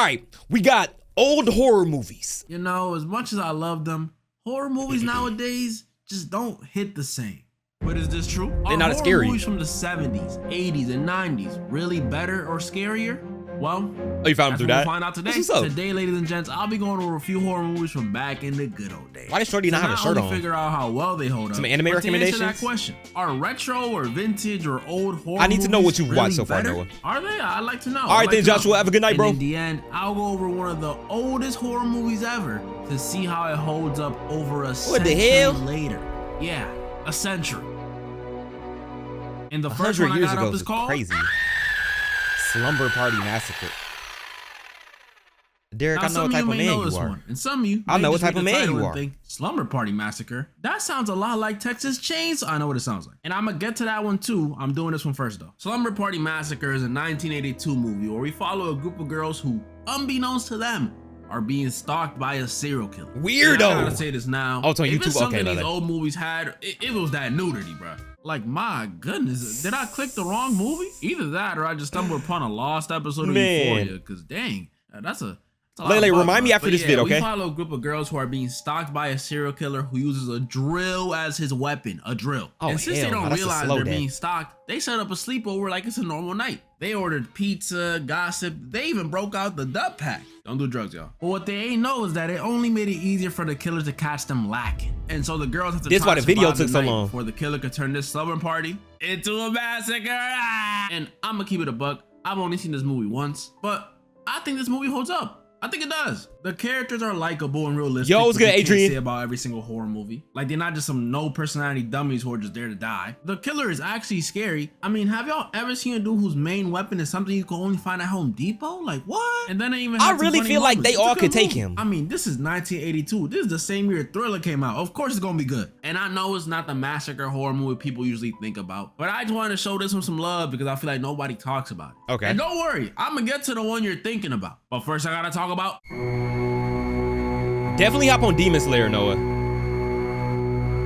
All right, we got old horror movies. You know, as much as I love them, horror movies nowadays just don't hit the same. But is this true? They're not as horror scary. Movies from the 70s, 80s, and 90s really better or scarier? Well, Oh, you found him through that? We'll find out today. What's up? Today, ladies and gents, I'll be going over a few horror movies from back in the good old days. Why does Shorty not have a shirt on? Figure out how well they hold up. Some anime but recommendations? To answer that question, are retro or vintage or old horror I need to know what you've movies watched so far, better? Noah. Are they? I'd like to know. All right, then, Joshua. Have a good night, bro. And in the end, I'll go over one of the oldest horror movies ever to see how it holds up over a century hell? later. Yeah, a century. And the first 100 one I years got ago up is is called crazy. Slumber Party Massacre. Derek, now, I know what type of man you are. One, and some of you I know may what just type read of the man title you and are. think, Slumber Party Massacre. That sounds a lot like Texas Chainsaw. I know what it sounds like. And I'm gonna get to that one too. I'm doing this one first though. Slumber Party Massacre is a 1982 movie where we follow a group of girls who, unbeknownst to them, are being stalked by a serial killer. Weirdo. And I gotta say this now. Oh, it's on if YouTube? it's something Okay, these no. old movies had, it was that nudity, bro. Like, my goodness, did I click the wrong movie? Either that or I just stumbled upon a lost episode of Man. Euphoria. Because dang, that's a Lele, remind me after this vid, okay? We follow a group of girls who are being stalked by a serial killer who uses a drill as his weapon, a drill. Oh, and since hell they no, don't that's a realize slow they're day. being stalked, they set up a sleepover like it's a normal night. They ordered pizza, gossip, they even broke out the dub pack. Don't do drugs, y'all. But what they ain't know is that it only made it easier for the killers to catch them lacking. And so the girls have to This try why to the video survive took so night long. before the killer could turn this slumber party into a massacre. And I'm gonna keep it a buck. I've only seen this movie once, but I think this movie holds up. I think it does. The characters are likable and realistic. Yo, what's which good, you can't Adrian? say about every single horror movie. Like, they're not just some no personality dummies who are just there to die. The killer is actually scary. I mean, have y'all ever seen a dude whose main weapon is something you can only find at Home Depot? Like, what? And then they even I have some really funny feel like moments. they It's a all good could take movie. him. I mean, this is 1982. This is the same year Thriller came out. Of course it's gonna be good. And I know it's not the massacre horror movie people usually think about, but I just wanted to show this one some love because I feel like nobody talks about it. Okay. And don't worry, I'm gonna get to the one you're thinking about. But first I gotta talk about Definitely hop on Demon Slayer, Noah.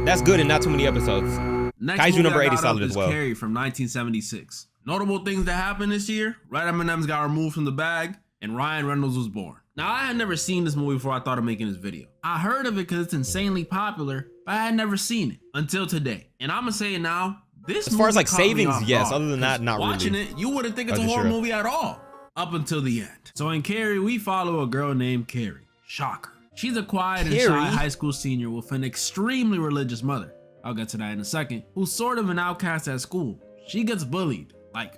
That's good and not too many episodes. Next Kaiju movie number I 80 got solid up as is well. Carrie from 1976. Notable things that happened this year: Red M&M's got removed from the bag, and Ryan Reynolds was born. Now, I had never seen this movie before I thought of making this video. I heard of it because it's insanely popular, but I had never seen it until today. And I'm gonna say it now. This As far as movie like caught me savings, off yes. guard, Other than that, 'cause not watching really. it, you wouldn't think it's a Just horror sure. movie at all, up until the end. So in Carrie, we follow a girl named Carrie. Shocker. She's a quiet and shy Carrie? high school senior with an extremely religious mother. I'll get to that in a second. Who's sort of an outcast at school. She gets bullied, like,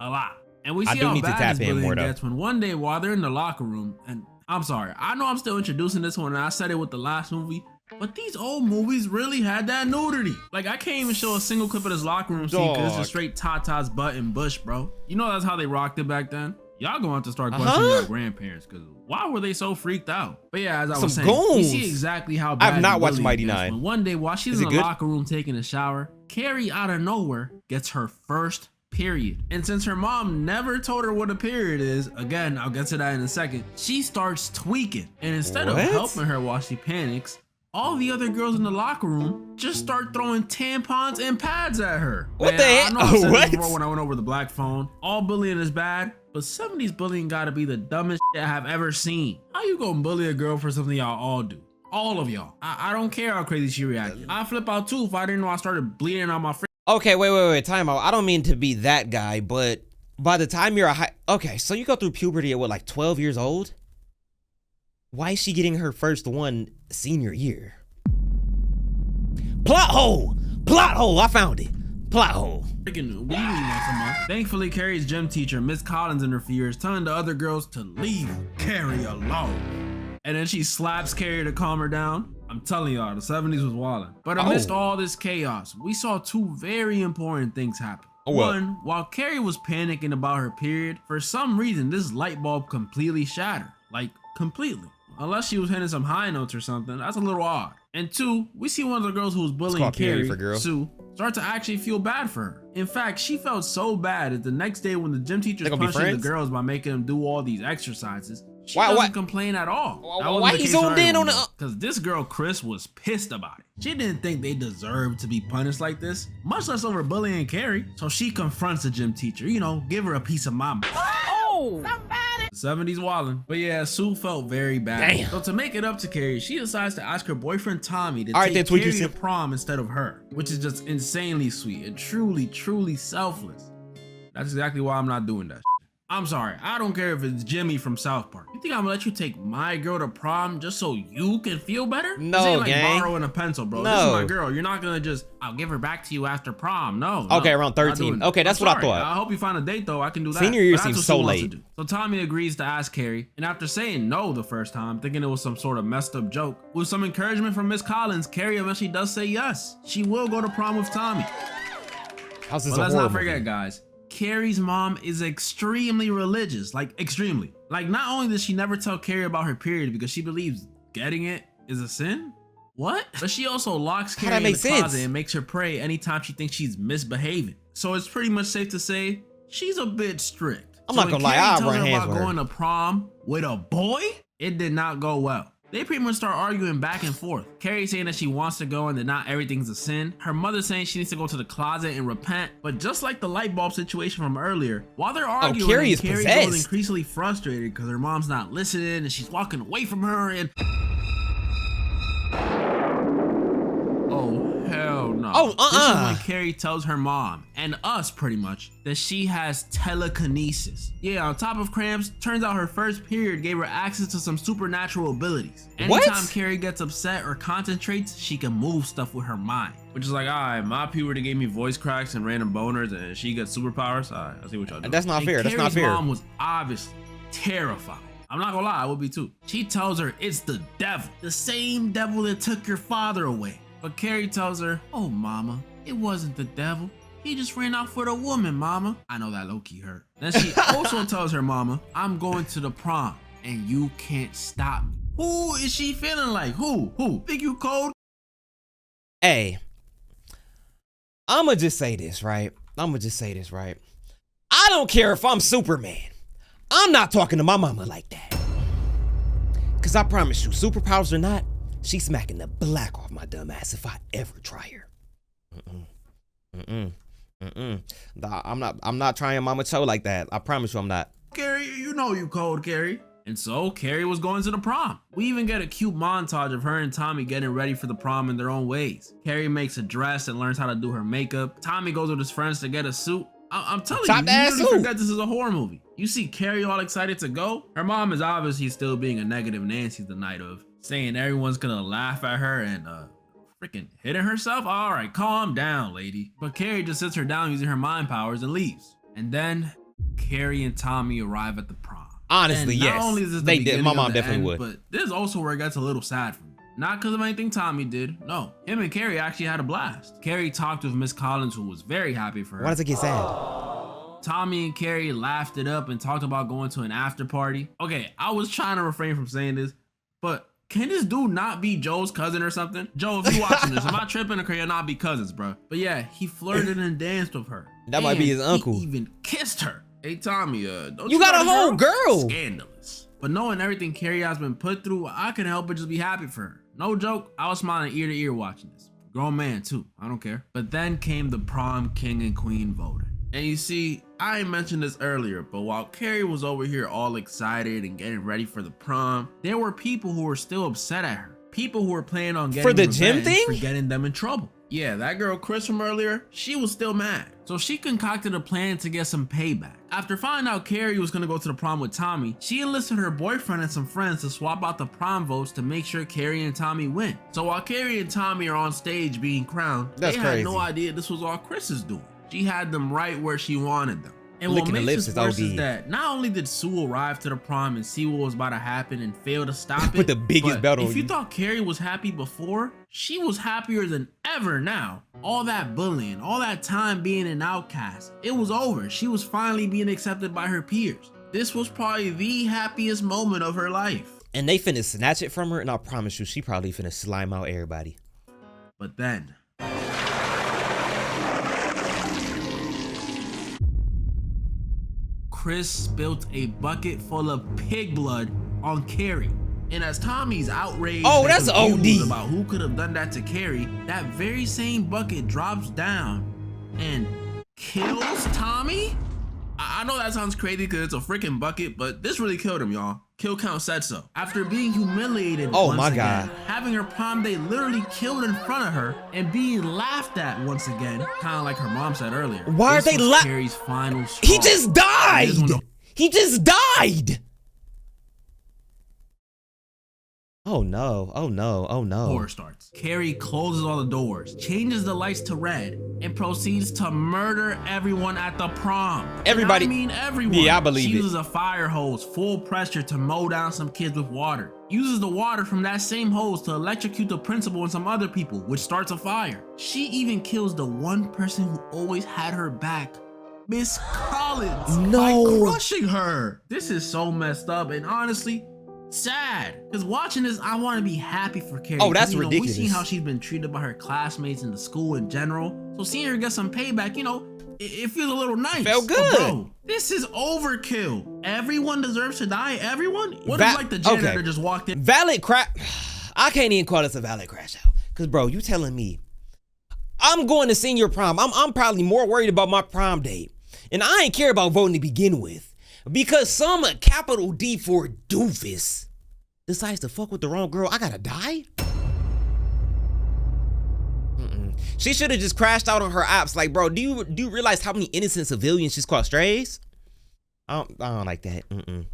a lot. And we I see do how need to bad tap this in bullying more, though. gets when one day while they're in the locker room, and I'm sorry, I know I'm still introducing this one and I said it with the last movie, but these old movies really had that nudity. Like, I can't even show a single clip of this locker room scene because it's Dog. just straight Tata's butt and bush, bro. You know that's how they rocked it back then? Y'all gonna have to start questioning your grandparents because why were they so freaked out? But yeah, as I was Some saying, we goons. see exactly how bad I've not the watched bullying Mighty gets Nine. when one day while she's Is in it the good? locker room taking a shower, Carrie out of nowhere gets her first period. And since her mom never told her what a period is, again, I'll get to that in a second, she starts tweaking. And instead of What? helping her while she panics, all the other girls in the locker room just start throwing tampons and pads at her. What Man, the I heck? know I said What? this before when I went over the black phone. All bullying is bad, but some of these bullying gotta be the dumbest shit I have ever seen. How you gonna bully a girl for something y'all all do? All of y'all. I don't care how crazy she reacted. I'd flip out too if I didn't know I started bleeding out my Okay, wait, time out. I don't mean to be that guy, but by the time you're okay, so you go through puberty at what, like 12 years old? Why is she getting her first one senior year? Plot hole! Plot hole! I found it. Plot hole. freaking weekly once a month. Thankfully, Carrie's gym teacher, Miss Collins, interferes, telling the other girls to leave Carrie alone. And then she slaps Carrie to calm her down. I'm telling y'all, the 70s was wildin'. But amidst all this chaos, we saw two very important things happen. Oh, what? One, while Carrie was panicking about her period, for some reason, this light bulb completely shattered. Like, completely. Unless she was hitting some high notes or something, that's a little odd. And two, we see one of the girls who was bullying Carrie, Sue, start to actually feel bad for her. In fact, she felt so bad that the next day when the gym teacher's punching the girls by making them do all these exercises, she doesn't complain at all. Why he zoomed in on the... Because this girl, Chris, was pissed about it. She didn't think they deserved to be punished like this, much less over bullying Carrie. So she confronts the gym teacher, you know, give her a piece of my mind. Oh! Somebody The 70s wildin'. But yeah, Sue felt very bad. Damn. So to make it up to Carrie, she decides to ask her boyfriend Tommy to All right, take that's what you Carrie to said. prom instead of her, which is just insanely sweet and truly, truly selfless. That's exactly why I'm not doing that. I'm sorry, I don't care if it's Jimmy from South Park. You think I'm gonna let you take my girl to prom just so you can feel better? No, this ain't like gang. borrowing a pencil, bro. No. This is my girl. You're not gonna just, I'll give her back to you after prom. No. Okay, no, around not 13. doing that. Okay, that's I'm what I sorry. thought. I hope you find a date though. I can do that. Senior year But that's seems what so Sue wants to late. do. So Tommy agrees to ask Carrie, and after saying no the first time, thinking it was some sort of messed up joke, with some encouragement from Miss Collins, Carrie eventually does say yes. She will go to prom with Tommy. How's this But a let's horror not forget, movie? guys, Carrie's mom is extremely religious, like extremely. Like not only does she never tell Carrie about her period because she believes getting it is a sin, what? But she also locks How Carrie that in the make sense? closet and makes her pray anytime she thinks she's misbehaving. So it's pretty much safe to say she's a bit strict. I'm So not when gonna lie, Carrie I'll tells run her hands about with her. going to prom with a boy, it did not go well. They pretty much start arguing back and forth. Carrie saying that she wants to go and that not everything's a sin. Her mother saying she needs to go to the closet and repent. But just like the light bulb situation from earlier, while they're arguing, Carrie is Carrie possessed. goes increasingly frustrated because her mom's not listening and she's walking away from her and... Oh, hell no. Oh, This is when Carrie tells her mom, and us pretty much, that she has telekinesis. Yeah, on top of cramps, turns out her first period gave her access to some supernatural abilities. What? Anytime Carrie gets upset or concentrates, she can move stuff with her mind. Which is like, alright, my puberty gave me voice cracks and random boners, and she gets superpowers. Alright, I see what y'all do. That's not And fair. That's not Carrie's fair. mom was obviously terrified. I'm not gonna lie, I would be too. She tells her it's the devil. The same devil that took your father away. But Carrie tells her, oh mama, it wasn't the devil. He just ran off with a woman, mama. I know that low-key hurt. Then she also tells her mama, I'm going to the prom and you can't stop me. Who is she feeling like? Who? Think you cold? Hey, I'ma just say this, right? I don't care if I'm Superman. I'm not talking to my mama like that. Cause I promise you, superpowers or not, she's smacking the black off my dumb ass if I ever try her. Nah, I'm not trying Mama Cho like that. I promise you I'm not. Carrie, you know you cold, Carrie. And so Carrie was going to the prom. We even get a cute montage of her and Tommy getting ready for the prom in their own ways. Carrie makes a dress and learns how to do her makeup. Tommy goes with his friends to get a suit. I'm telling you, you really forget this is a horror movie. You see Carrie all excited to go. Her mom is obviously still being a negative Nancy the night of, saying everyone's gonna laugh at her and freaking hitting herself. All right, calm down, lady. But Carrie just sits her down using her mind powers and leaves. And then Carrie and Tommy arrive at the prom. Honestly, and not yes. only is this the They did. beginning My of mom the definitely end, would. But this is also where it gets a little sad for me. Not because of anything Tommy did. No, him and Carrie actually had a blast. Carrie talked with Miss Collins, who was very happy for her. Why does it get sad? Tommy and Carrie laughed it up and talked about going to an after party. Okay, I was trying to refrain from saying this, but can this dude not be Joe's cousin or something? Joe, if you watching this, am I tripping or can you not be cousins, bro? But yeah, he flirted and danced with her. That might be his uncle. He even kissed her. Hey Tommy, don't You got a whole girl. Scandalous. But knowing everything Carrie has been put through, I couldn't help but just be happy for her. No joke, I was smiling ear to ear watching this. Grown man too, I don't care. But then came the prom king and queen voting. And you see, I mentioned this earlier, but while Carrie was over here all excited and getting ready for the prom, there were people who were still upset at her. People who were planning on getting For the gym revenge thing? for getting them in trouble. Yeah, that girl Chris from earlier, she was still mad. So she concocted a plan to get some payback. After finding out Carrie was gonna go to the prom with Tommy, she enlisted her boyfriend and some friends to swap out the prom votes to make sure Carrie and Tommy win. So while Carrie and Tommy are on stage being crowned, That's they crazy. had no idea this was all Chris is doing. She had them right where she wanted them. And Licking what the makes lips this is worse is OD. that not only did Sue arrive to the prom and see what was about to happen and fail to stop it, Put the biggest but belt on if you you. thought Carrie was happy before, she was happier than ever now. All that bullying, all that time being an outcast, it was over. She was finally being accepted by her peers. This was probably the happiest moment of her life. And they finna snatch it from her, and I promise you, she probably finna slime out everybody. But then, Chris spilt a bucket full of pig blood on Carrie. And as Tommy's outraged Oh, and that's confused OD. about who could have done that to Carrie, that very same bucket drops down and kills Tommy? I know that sounds crazy because it's a freaking bucket, but this really killed him, y'all. Kill count said so. After being humiliated once again, having her prom day literally killed in front of her, and being laughed at once again, kind of like her mom said earlier. Why are they Carrie's final straw. He just died! He just died! Oh no, oh no, oh no. Horror starts. Carrie closes all the doors, changes the lights to red, and proceeds to murder everyone at the prom. Everybody. And I mean everyone. Yeah, I believe She uses a fire hose full pressure to mow down some kids with water. Uses the water from that same hose to electrocute the principal and some other people, which starts a fire. She even kills the one person who always had her back, Miss Collins, by crushing her. This is so messed up, and honestly, sad. Because watching this, I want to be happy for Carrie. Oh, that's ridiculous. We see how she's been treated by her classmates in the school in general. So seeing her get some payback, it feels a little nice. Felt good. But bro, this is overkill. Everyone deserves to die. Everyone? What if like the janitor just walked in? Valid crap. I can't even call this a valid crash out. Because bro, you telling me I'm going to senior prom. I'm probably more worried about my prom date. And I ain't care about voting to begin with. Because some capital D for doofus decides to fuck with the wrong girl, I gotta die? She should have just crashed out on her apps. Like, bro, do you realize how many innocent civilians she's caught strays? I don't like that. And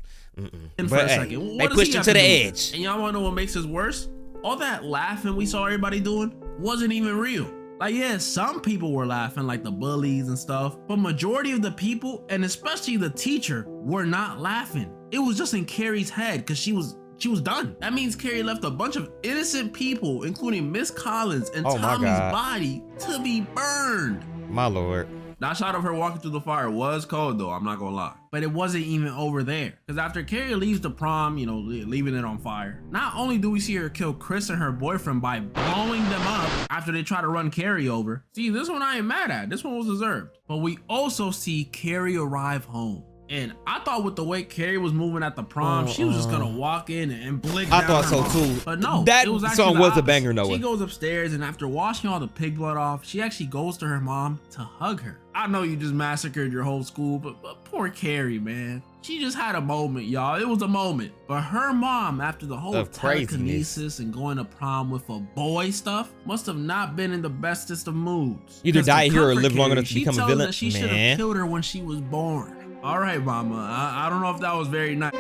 for a second, they pushed him to the edge. And y'all wanna know what makes this worse? All that laughing we saw everybody doing wasn't even real. Like, yeah, some people were laughing, like the bullies and stuff, but majority of the people, and especially the teacher, were not laughing. It was just in Carrie's head because she was done. That means Carrie left a bunch of innocent people, including Miss Collins and Tommy's body, to be burned. My lord. That shot of her walking through the fire was cold though, I'm not gonna lie. But it wasn't even over there. Because after Carrie leaves the prom, leaving it on fire, not only do we see her kill Chris and her boyfriend by blowing them up after they try to run Carrie over. See, this one I ain't mad at. This one was deserved. But we also see Carrie arrive home. And I thought with the way Carrie was moving at the prom, she was just gonna walk in and blink down. I thought so too. But no, that song was a banger, Noah. She goes upstairs, and after washing all the pig blood off, she actually goes to her mom to hug her. I know you just massacred your whole school, but poor Carrie, man. She just had a moment, y'all. It was a moment. But her mom, after the whole telekinesis and going to prom with a boy stuff, must have not been in the bestest of moods. Either die here or live long enough to become a villain. She should have killed her when she was born. All right, mama. I don't know if that was very nice.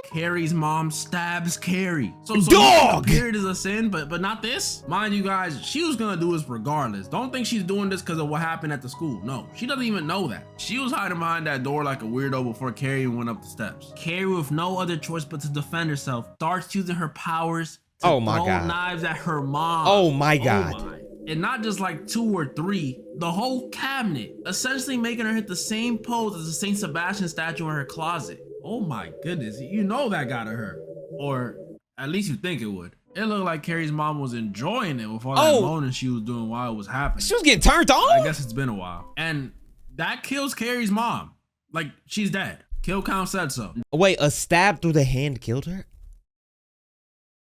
Carrie's mom stabs Carrie. So dog! Period is a sin, but not this. Mind you guys, she was gonna do this regardless. Don't think she's doing this because of what happened at the school. No, she doesn't even know that. She was hiding behind that door like a weirdo before Carrie went up the steps. Carrie, with no other choice but to defend herself, starts using her powers to throw knives at her mom. Oh my God. Oh my. And not just like 2 or 3, the whole cabinet, essentially making her hit the same pose as the St. Sebastian statue in her closet. Oh my goodness, you know that gotta hurt. Or at least you think it would. It looked like Carrie's mom was enjoying it with all that moaning she was doing while it was happening. She was getting turned on? I guess it's been a while. And that kills Carrie's mom. Like, she's dead. Kill count said so. Wait, a stab through the hand killed her?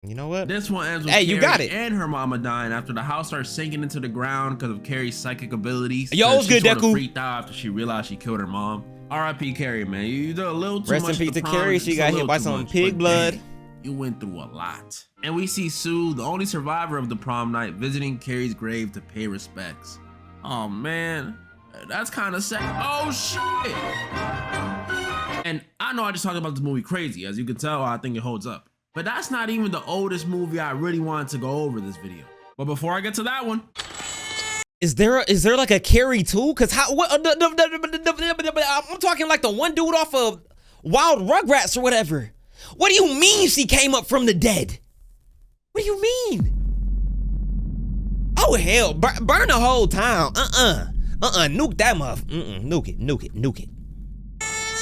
You know what? This one ends with Carrie and her mama dying after the house starts sinking into the ground because of Carrie's psychic abilities. Yo, it was good, Deku. She freaked out after she realized she killed her mom. R.I.P. Carrie, man. You did a little too much. Rest in peace to Carrie. She got hit by some pig blood. You went through a lot. And we see Sue, the only survivor of the prom night, visiting Carrie's grave to pay respects. Oh, man. That's kind of sad. Oh, shit. And I know I just talked about this movie crazy. As you can tell, I think it holds up. But that's not even the oldest movie I really wanted to go over this video. But before I get to that one, is there like a Carrie 2? Cause I'm talking like the one dude off of Wild Rugrats or whatever. What do you mean she came up from the dead? What do you mean? Oh hell, burn the whole town. Nuke that muff. Nuke it.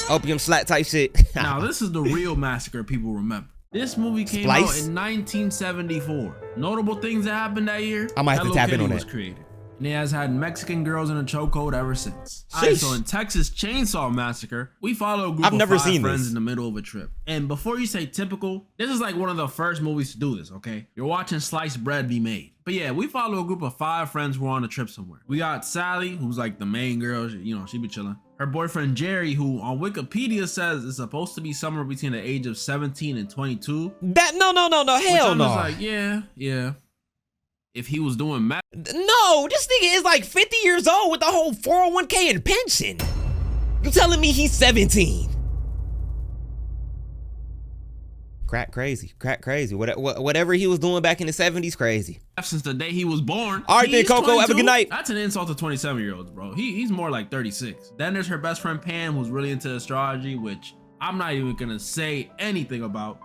Opium slat type shit. Now this is the real massacre people remember. This movie came out in 1974. Notable things that happened that year. I might have to tap in on that. Was created. and he has had Mexican girls in a chokehold ever since. Alright, so in Texas Chainsaw Massacre, we follow a group of 5 friends in the middle of a trip. And before you say typical, this is like one of the first movies to do this, okay? You're watching sliced bread be made. But yeah, we follow a group of 5 friends who are on a trip somewhere. We got Sally, who's like the main girl, you know, she be chilling. Her boyfriend Jerry, who on Wikipedia says is supposed to be somewhere between the age of 17 and 22. No, hell no. Like, yeah. If he was doing math. No, this nigga is like 50 years old with the whole 401k and pension. You telling me he's 17? Crack crazy. Whatever he was doing back in the 70s, crazy. Since the day he was born. All right then, Coco, have a good night. That's an insult to 27-year-olds, bro. He's more like 36. Then there's her best friend Pam, who's really into astrology, which I'm not even gonna say anything about.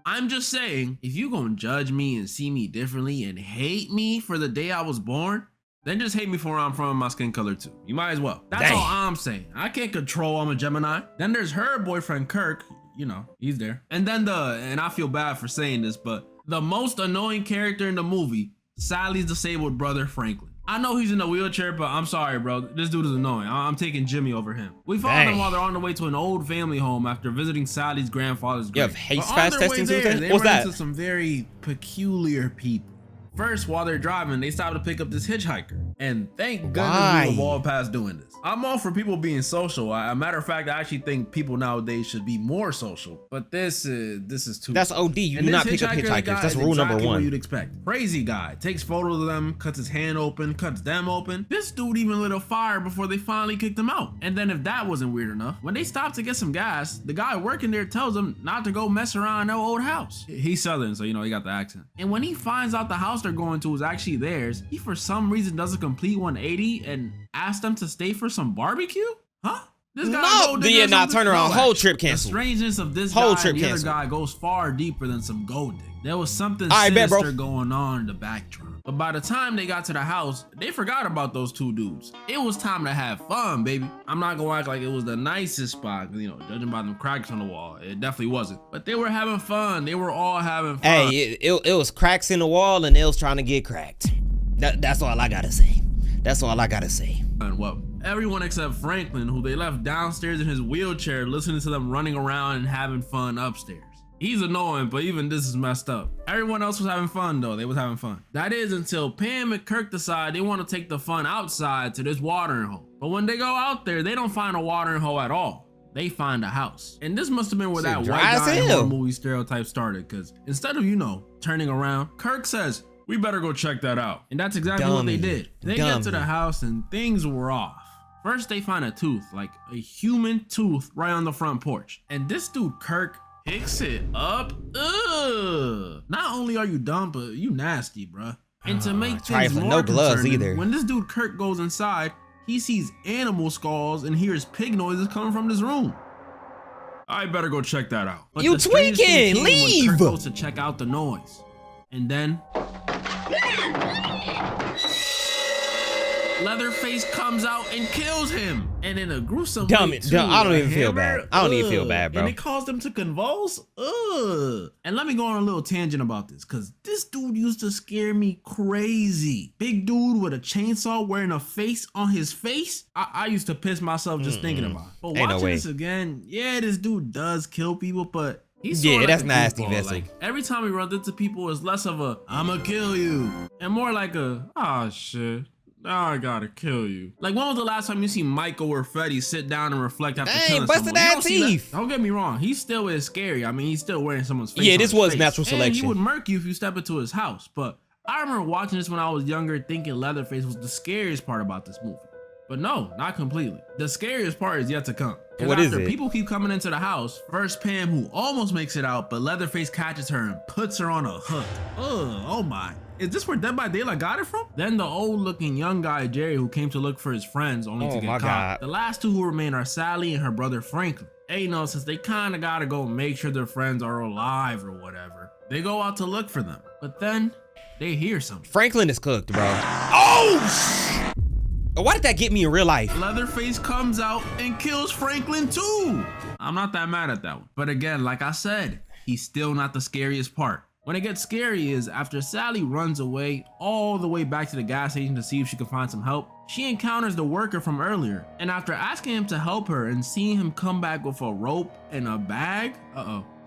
I'm just saying, if you gonna judge me and see me differently and hate me for the day I was born, then just hate me for where I'm from and my skin color too. You might as well. That's all I'm saying. I can't control I'm a Gemini. Then there's her boyfriend Kirk, you know, he's there. And then and I feel bad for saying this, but the most annoying character in the movie, Sally's disabled brother Franklin. I know he's in a wheelchair, but I'm sorry, bro. This dude is annoying. I'm taking Jimmy over him. We follow them while they're on the way to an old family home after visiting Sally's grandfather's grave. You have haste fast testing Tuesday? They What's run that? into some very peculiar people. First, while they're driving, they stop to pick up this hitchhiker. And thank goodness we evolved past doing this. I'm all for people being social. A matter of fact, I actually think people nowadays should be more social. But this is too. That's OD. You do not pick up hitchhikers. That's rule number 1. What you'd expect. Crazy guy takes photos of them, cuts his hand open, cuts them open. This dude even lit a fire before they finally kicked him out. And then if that wasn't weird enough, when they stop to get some gas, the guy working there tells them not to go mess around in their old house. He's Southern, so you know he got the accent. And when he finds out the house they're going to is actually theirs, he for some reason does a complete 180 and asks them to stay for some barbecue? Huh? This guy turn around. Whole trip canceled. The strangeness of this guy and the other guy goes far deeper than some gold dig. There was something sinister going on in the backdrop. But by the time they got to the house, they forgot about those 2 dudes. It was time to have fun, baby. I'm not gonna act like it was the nicest spot, you know, judging by them cracks on the wall. It definitely wasn't. But they were having fun. They were all having fun. Hey, it was cracks in the wall and they was trying to get cracked. That's all I gotta say. And well, everyone except Franklin, who they left downstairs in his wheelchair, listening to them running around and having fun upstairs. He's annoying, but even this is messed up. Everyone else was having fun though. They was having fun. That is until Pam and Kirk decide they want to take the fun outside to this watering hole. But when they go out there, they don't find a watering hole at all. They find a house. And this must have been where that white guy in horror movie stereotype started, because instead of, you know, turning around, Kirk says, "We better go check that out." And that's exactly what they did. They get to the house and things were off. First, they find a tooth, like a human tooth, right on the front porch. And this dude, Kirk, picks it up. Ugh. Not only are you dumb, but you nasty, bruh. And to make things more concerning, when this dude Kirk goes inside, he sees animal skulls and hears pig noises coming from this room. I better go check that out. But you tweaking, leave! Kirk goes to check out the noise. And then Leatherface comes out and kills him, and in a gruesome way too. I don't even feel bad. I don't even feel bad, bro. And it caused him to convulse. Ugh. And let me go on a little tangent about this, because this dude used to scare me crazy. Big dude with a chainsaw wearing a face on his face. I used to piss myself just thinking about it. But watching this again, yeah, this dude does kill people, but he's sort of that's nasty, Vessel. Like, every time he runs into people, it's less of a "I'ma kill you" and more like a "ah shit, now I gotta kill you." Like, when was the last time you see Michael or Freddy sit down and reflect after killing someone? Busted teeth. Don't get me wrong, he still is scary. I mean, he's still wearing someone's face. Yeah, this was natural selection. And he would murk you if you step into his house. But I remember watching this when I was younger, thinking Leatherface was the scariest part about this movie. But no, not completely. The scariest part is yet to come. What is it? People keep coming into the house, first Pam, who almost makes it out, but Leatherface catches her and puts her on a hook. Ugh, oh my. Is this where Dead by Daylight got it from? Then the old looking young guy, Jerry, who came to look for his friends only to get caught. The last 2 who remain are Sally and her brother Franklin. And you know, since they kinda gotta go make sure their friends are alive or whatever, they go out to look for them. But then they hear something. Franklin is cooked, bro. Oh! Why did that get me in real life? Leatherface comes out and kills Franklin too. I'm not that mad at that one. But again, like I said, he's still not the scariest part. When it gets scary is after Sally runs away all the way back to the gas station to see if she can find some help, she encounters the worker from earlier, and after asking him to help her and seeing him come back with a rope and a bag,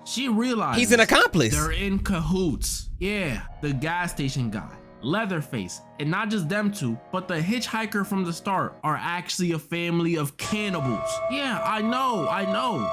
she realizes He's an accomplice. They're in cahoots. Yeah, the gas station guy, Leatherface, and not just them two, but the hitchhiker from the start are actually a family of cannibals. Yeah, I know.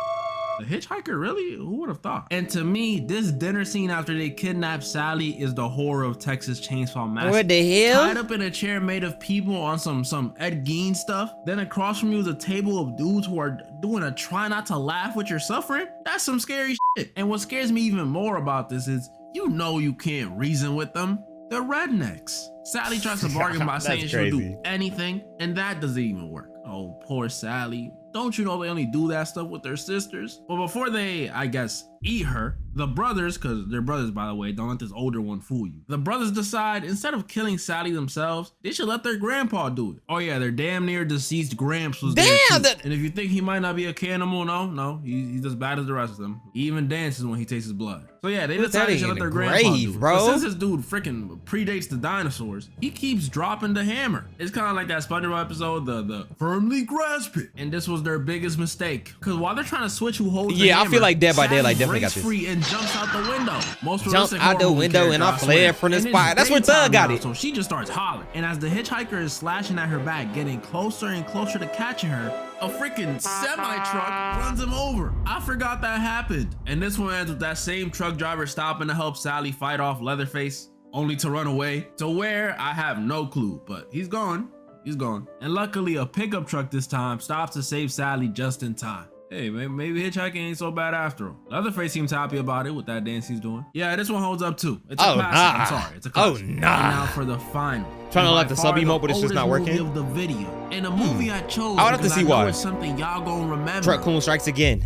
The hitchhiker, really? Who would have thought? And to me, this dinner scene after they kidnap Sally is the horror of Texas Chainsaw Massacre. What the hell? Tied up in a chair made of people on some Ed Gein stuff. Then across from you is a table of dudes who are doing a try not to laugh with your suffering. That's some scary shit. And what scares me even more about this is, you know you can't reason with them. They're rednecks. Sally tries to bargain by saying she'll do anything, and that doesn't even work. Oh, poor Sally. Don't you know they only do that stuff with their sisters? But before they, I guess, eat her, the brothers, because they're brothers by the way, don't let this older one fool you. The brothers decide instead of killing Sally themselves, they should let their grandpa do it. Oh yeah, their damn near deceased Gramps was there too. And if you think he might not be a cannibal, no, he's as bad as the rest of them. He even dances when he tastes his blood. So yeah, they decided to let their grandpa do it. Bro. But since this dude freaking predates the dinosaurs, he keeps dropping the hammer. It's kind of like that SpongeBob episode, the firmly grasp it. And this was their biggest mistake. Because while they're trying to switch who holds the hammer, I feel like Dead by Daylight definitely got this. Free and jumps out the window. Most jumps out the window and I fled from the spot. That's where Thug got it. So she just starts hollering. And as the hitchhiker is slashing at her back, getting closer and closer to catching her, a freaking semi-truck runs him over. I forgot that happened. And this one ends with that same truck driver stopping to help Sally fight off Leatherface, only to run away. To where, I have no clue, but he's gone. He's gone. And luckily, a pickup truck this time stops to save Sally just in time. Hey, maybe hitchhiking ain't so bad after all. Leatherface seems happy about it with that dance he's doing. Yeah, this one holds up too. It's a classic. I'm sorry, it's a classic. And now for the final. Trying to let the sub emote, but it's just not working. Of the video. And the movie I chose. I would have to see why. It's something y'all gonna remember. Truck Coon strikes again.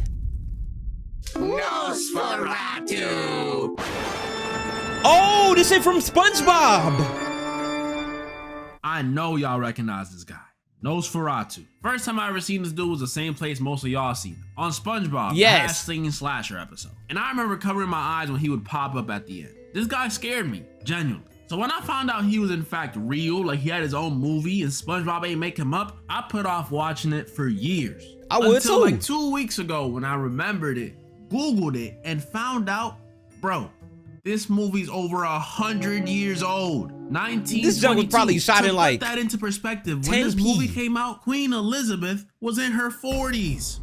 Nosferatu. Oh, this shit from SpongeBob. I know y'all recognize this guy. Nosferatu. First time I ever seen this dude was the same place most of y'all seen. On SpongeBob, yes, singing slasher episode. And I remember covering my eyes when he would pop up at the end. This guy scared me, genuinely. So when I found out he was in fact real, like he had his own movie and SpongeBob ain't make him up, I put off watching it for years. I would until too. Like 2 weeks ago when I remembered it, Googled it, and found out, bro, this movie's over 100 years old. 1922. This junk was probably shot in like. Put that into perspective, when this movie came out, Queen Elizabeth was in her 40s.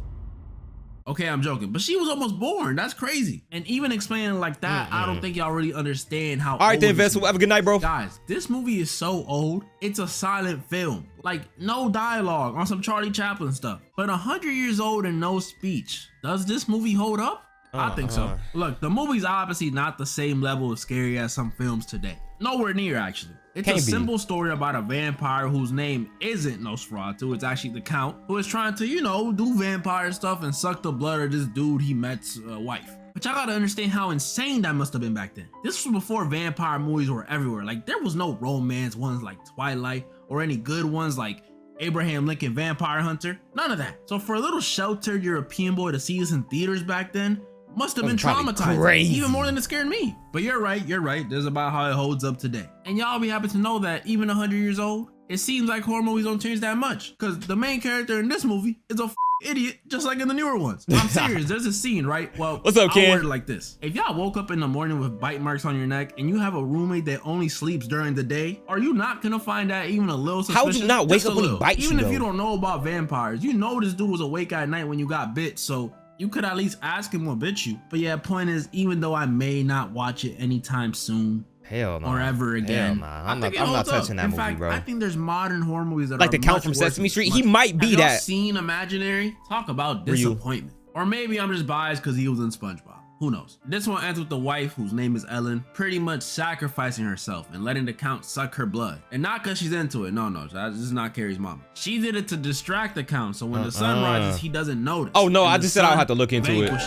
Okay, I'm joking, but she was almost born. That's crazy. And even explaining like that, I don't think y'all really understand how. All right, then, Vessel. Have a good night, bro. Guys, this movie is so old. It's a silent film, like no dialogue on some Charlie Chaplin stuff. But 100 years old and no speech. Does this movie hold up? I think so. Look, the movie's obviously not the same level of scary as some films today. Nowhere near, actually. It's a simple story about a vampire whose name isn't Nosferatu. It's actually the Count, who is trying to, do vampire stuff and suck the blood of this dude he met's wife. But y'all gotta understand how insane that must have been back then. This was before vampire movies were everywhere. Like, there was no romance ones like Twilight or any good ones like Abraham Lincoln Vampire Hunter. None of that. So for a little sheltered European boy to see this in theaters back then, must have been traumatizing, even more than it scared me. But you're right. This is about how it holds up today. And y'all be happy to know that even 100 years old, it seems like horror movies don't change that much. Because the main character in this movie is a idiot, just like in the newer ones. I'm serious. There's a scene, right? Well, what's up, Ken? I'll word it like this. If y'all woke up in the morning with bite marks on your neck and you have a roommate that only sleeps during the day, are you not gonna find that even a little suspicious? How would you not wake up when he bites you, even if you don't know about vampires, you know this dude was awake at night when you got bit, so you could at least ask him what bit you. But yeah, point is, even though I may not watch it anytime soon, hell no, or ever again, I'm not touching that movie, bro. I think there's modern horror movies that like are the Count from Sesame Street. He might be Have that. y'all seen Imaginary? Talk about disappointment. Or maybe I'm just biased because he was in SpongeBob. Who knows? This one ends with the wife, whose name is Ellen, pretty much sacrificing herself and letting the Count suck her blood. And not because she's into it. No, this is not Carrie's mama. She did it to distract the Count, so when the sun rises, he doesn't notice. Oh no, I just said I'll have to look into it. Bro,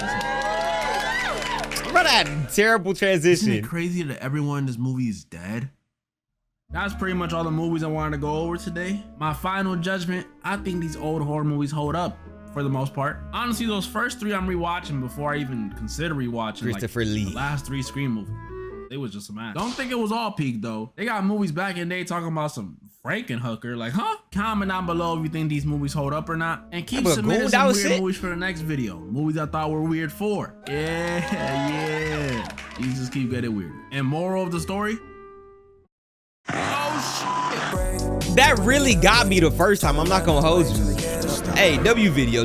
that terrible transition. Isn't it crazy that everyone in this movie is dead? That's pretty much all the movies I wanted to go over today. My final judgment, I think these old horror movies hold up for the most part. Honestly, those first three I'm rewatching before I even consider rewatching Christopher Lee. The last three Scream movies. They was just a match. Don't think it was all peak though. They got movies back in the day talking about some Frankenhooker. Like, huh? Comment down below if you think these movies hold up or not. And keep submitting some weird movies for the next video. Movies I thought were weird for. Yeah. You just keep getting weirder. And moral of the story? Oh shit. That really got me the first time. I'm not gonna hold you. Hey, W video.